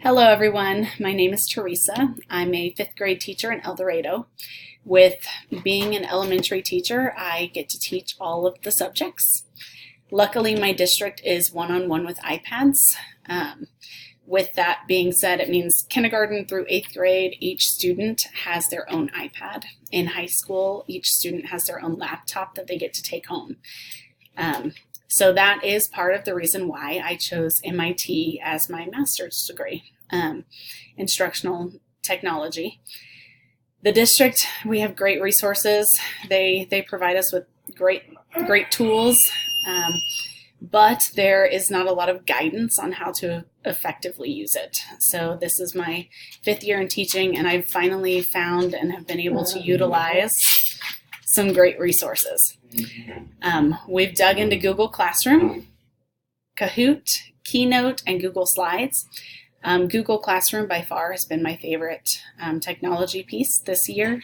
Hello everyone, my name is Teresa. I'm a fifth grade teacher in El Dorado. With being an elementary teacher, I get to teach all of the subjects. Luckily, my district is one-on-one with iPads. With that being said, it means kindergarten through 8th grade, each student has their own iPad. In high school, each student has their own laptop that they get to take home. So that is part of the reason why I chose MIT as my master's degree, instructional technology. The district, we have great resources. They provide us with great tools, but there is not a lot of guidance on how to effectively use it. So this is my 5th year in teaching, and I've finally found and have been able to utilize some great resources. We've dug into Google Classroom, Kahoot, Keynote, and Google Slides. Google Classroom by far has been my favorite technology piece this year.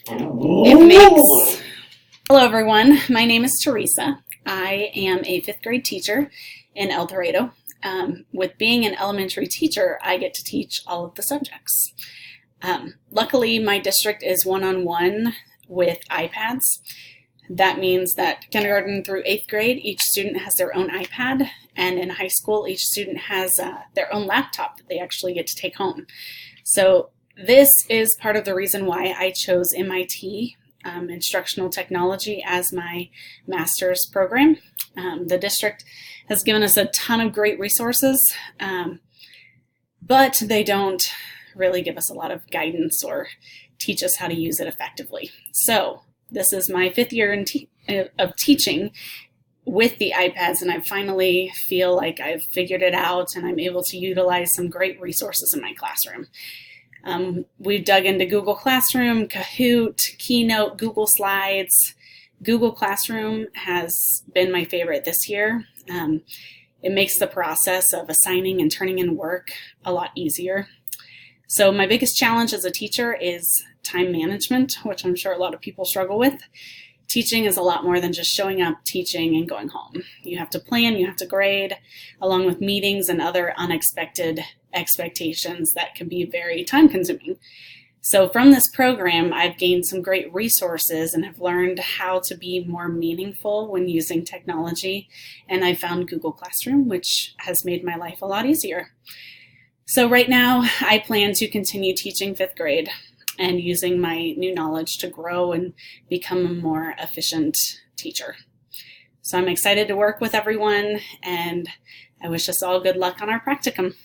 Hello everyone, my name is Teresa. I am a 5th grade teacher in El Dorado. With being an elementary teacher, I get to teach all of the subjects. Luckily, my district is one-on-one with iPads. That means that kindergarten through 8th grade, each student has their own iPad, and in high school, each student has their own laptop that they actually get to take home. So this is part of the reason why I chose MIT instructional technology as my master's program. The district has given us a ton of great resources, but they don't really give us a lot of guidance or teach us how to use it effectively. So this is my 5th year of teaching with the iPads, and I finally feel like I've figured it out and I'm able to utilize some great resources in my classroom. We've dug into Google Classroom, Kahoot, Keynote, Google Slides. Google Classroom has been my favorite this year. It makes the process of assigning and turning in work a lot easier. So my biggest challenge as a teacher is time management, which I'm sure a lot of people struggle with. Teaching is a lot more than just showing up, teaching, and going home. You have to plan, you have to grade, along with meetings and other unexpected expectations that can be very time-consuming. So from this program, I've gained some great resources and have learned how to be more meaningful when using technology. And I found Google Classroom, which has made my life a lot easier. So right now, I plan to continue teaching 5th grade and using my new knowledge to grow and become a more efficient teacher. So I'm excited to work with everyone, and I wish us all good luck on our practicum.